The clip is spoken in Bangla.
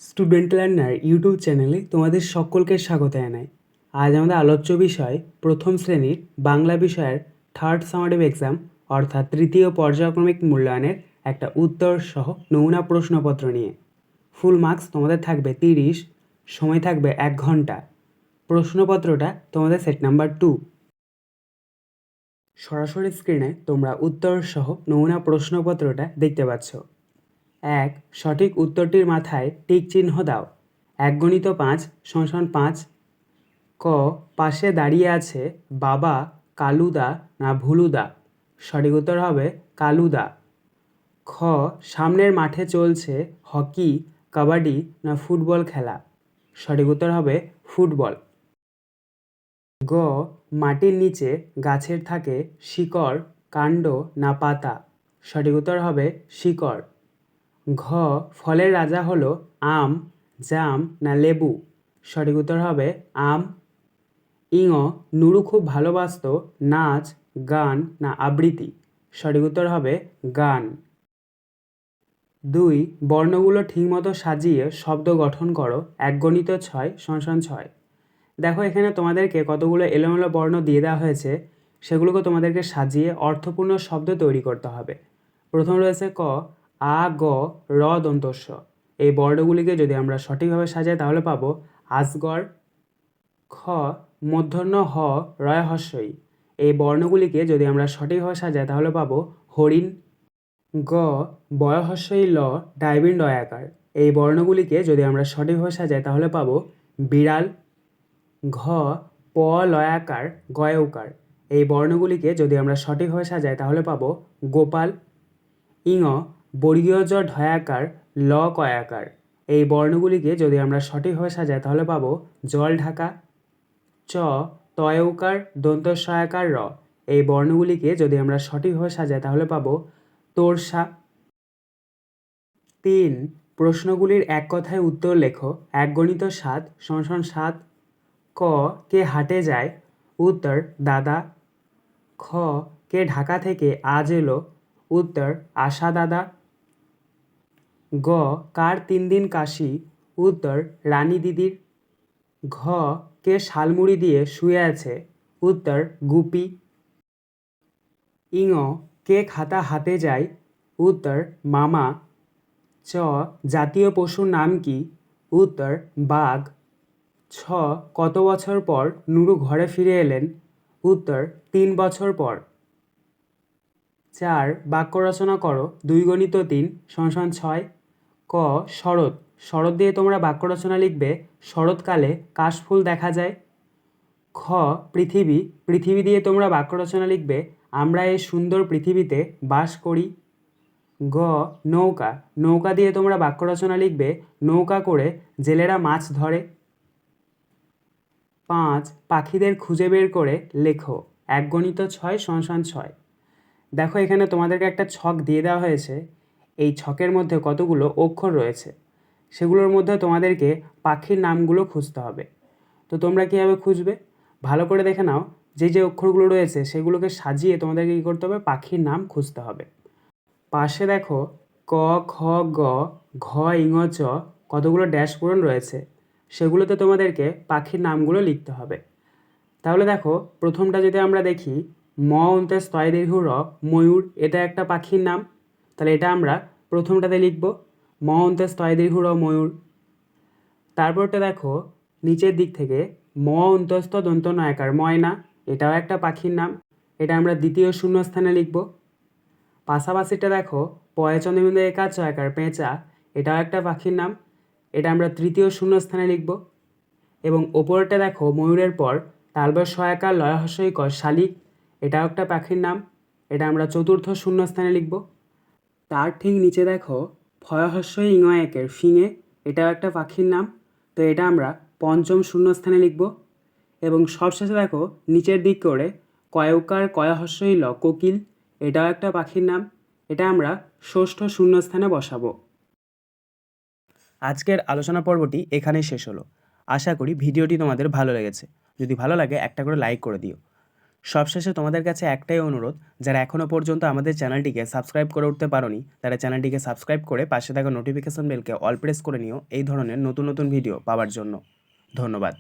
স্টুডেন্ট লার্নার ইউটিউব চ্যানেলে তোমাদের সকলকে স্বাগত জানাই। আজ আমাদের আলোচ্য বিষয় প্রথম শ্রেণীর বাংলা বিষয়ের থার্ড সামারেটিভ এক্সাম অর্থাৎ তৃতীয় পর্যায়ক্রমিক মূল্যায়নের একটা উত্তর সহ নমুনা প্রশ্নপত্র নিয়ে। ফুল মার্কস তোমাদের থাকবে 30, সময় থাকবে 1 ঘন্টা। প্রশ্নপত্রটা তোমাদের সেট নাম্বার 2। সরাসরি স্ক্রিনে তোমরা উত্তর সহ নমুনা প্রশ্নপত্রটা দেখতে পাচ্ছ। 1. সঠিক উত্তরটির মাথায় টিক চিহ্ন দাও। 1 × 5 = 5। ক. পাশে দাঁড়িয়ে আছে বাবা কালুদা না ভুলুদা? সঠিক উত্তর হবে কালুদা। খ. সামনের মাঠে চলছে হকি, কাবাডি না ফুটবল খেলা? সঠিক উত্তর হবে ফুটবল। গ. মাটির নিচে গাছের থাকে শিকড়, কাণ্ড না পাতা? সঠিক উত্তর হবে শিকড়। ঘ. ফলের রাজা হলো আম, জাম না লেবু? সঠিক উত্তর হবে আম। ইঙ. নুরু খুব ভালোবাসতো নাচ, গান না আবৃত্তি? সঠিক উত্তর হবে গান। 2. বর্ণগুলো ঠিকমতো সাজিয়ে শব্দ গঠন করো। 1 × 6 = 6। দেখো এখানে তোমাদেরকে কতগুলো এলোমেলো বর্ণ দিয়ে দেওয়া হয়েছে, সেগুলোকে তোমাদেরকে সাজিয়ে অর্থপূর্ণ শব্দ তৈরি করতে হবে। প্রথম রয়েছে ক, আ গ র দন্তস্ব। এই বর্ণগুলিকে যদি আমরা সঠিকভাবে সাজাই তাহলে পাবো আজগর। খ, মূর্ধন্য হ রয় হস্যই। এই বর্ণগুলিকে যদি আমরা সঠিকভাবে সাজাই তাহলে পাবো হরিণ। গ, বয় হস্যই ল ডাইবিন ডয়াকার। এই বর্ণগুলিকে যদি আমরা সঠিকভাবে সাজাই তাহলে পাবো বিড়াল। ঘ, প লয়াকার গয়ৌকার। এই বর্ণগুলিকে যদি আমরা সঠিকভাবে সাজাই তাহলে পাবো গোপাল। ইঙ, বর্গীয় জ ঢয়াকার ল কয়াকার। এই বর্ণগুলিকে যদি আমরা সঠিকভাবে সাজাই তাহলে পাবো জল ঢাকা। চ, তয়ৌকার দন্তস্বয়াকার র। এই বর্ণগুলিকে যদি আমরা সঠিকভাবে সাজাই তাহলে পাবো তোরসা। 3. প্রশ্নগুলির এক কথায় উত্তর লেখো। 1 × 7 = 7। ক, কে হাটে যায়? উত্তর দাদা। খ, কে ঢাকা থেকে আজ এলো? উত্তর আশা দাদা। গ, কার 3 দিন কাশি? উত্তর রানী দিদির। ঘ, কে শালমুড়ি দিয়ে শুয়ে আছে? উত্তর গুপি। ইঙ, কে খাতা হাতে যায়? উত্তর মামা। চ, জাতীয় পশুর নাম কি? উত্তর বাঘ। ছ, কত বছর পর নুরু ঘরে ফিরে এলেন? উত্তর 3 বছর পর। 4. বাক্য রচনা করো। 2 × 3 = 6। ক, শরৎ। শরৎ দিয়ে তোমরা বাক্য রচনা লিখবে শরৎকালে কাশফুল দেখা যায়। খ, পৃথিবী। পৃথিবী দিয়ে তোমরা বাক্য রচনা লিখবে আমরা এই সুন্দর পৃথিবীতে বাস করি। গ, নৌকা। নৌকা দিয়ে তোমরা বাক্য রচনা লিখবে নৌকা করে জেলেরা মাছ ধরে। 5. পাখিদের খুঁজে বের করে লেখো। 1 × 6 = 6। দেখো এখানে তোমাদেরকে একটা ছক দিয়ে দেওয়া হয়েছে। এই ছকের মধ্যে কতগুলো অক্ষর রয়েছে, সেগুলোর মধ্যে তোমাদেরকে পাখির নামগুলো খুঁজতে হবে। তো তোমরা কীভাবে খুঁজবে? ভালো করে দেখে নাও, যে যে অক্ষরগুলো রয়েছে সেগুলোকে সাজিয়ে তোমাদেরকে কী করতে হবে? পাখির নাম খুঁজতে হবে। পাশে দেখো ক, খ, গ, ঘ, ইঙ, চ কতগুলো ড্যাশ পূরণ রয়েছে, সেগুলোতে তোমাদেরকে পাখির নামগুলো লিখতে হবে। তাহলে দেখো প্রথমটা যদি আমরা দেখি ম অন্তে স্তয় দীর্ঘ র, ময়ূর। এটা একটা পাখির নাম, তাহলে এটা আমরা প্রথমটাতে লিখব ম অন্তে স্তয় দীর্ঘ র ময়ূর। তারপরটা দেখো নিচের দিক থেকে ম অন্তস্থ দন্ত নয়াকার ময়না। এটাও একটা পাখির নাম, এটা আমরা দ্বিতীয় শূন্যস্থানে লিখব। পাশাপাশিটা দেখো পয়ে চন্দ্রবিন্দু একা চয়াকার পেঁচা। এটাও একটা পাখির নাম, এটা আমরা তৃতীয় শূন্যস্থানে লিখব। এবং ওপরটা দেখো ময়ূরের পর তালবর সয়াকার লয় হস্যই ক শালিক। এটাও একটা পাখির নাম, এটা আমরা চতুর্থ শূন্যস্থানে লিখব। তার ঠিক নিচে দেখো ফয় হস্যই ইঙ একের ফিঙে। এটাও একটা পাখির নাম, তো এটা আমরা পঞ্চম শূন্যস্থানে লিখব। এবং সবশেষে দেখো নিচের দিক করে কয়কার কয় হস্যই ল কোকিল। এটাও একটা পাখির নাম, এটা আমরা ষষ্ঠ শূন্যস্থানে বসাবো। আজকের আলোচনা পর্বটি এখানেই শেষ হলো। আশা করি ভিডিওটি তোমাদের ভালো লেগেছে। যদি ভালো লাগে একটা করে লাইক করে দিও। সবশেষে তোমাদের কাছে একটাই অনুরোধ, যারা এখনও পর্যন্ত আমাদের চ্যানেলটিকে সাবস্ক্রাইব করে উঠতে পারোনি তারা চ্যানেলটিকে সাবস্ক্রাইব করে পাশে থাকা নোটিফিকেশন বেলকে অল প্রেস করে নিও এই ধরনের নতুন নতুন ভিডিও পাওয়ার জন্য। ধন্যবাদ।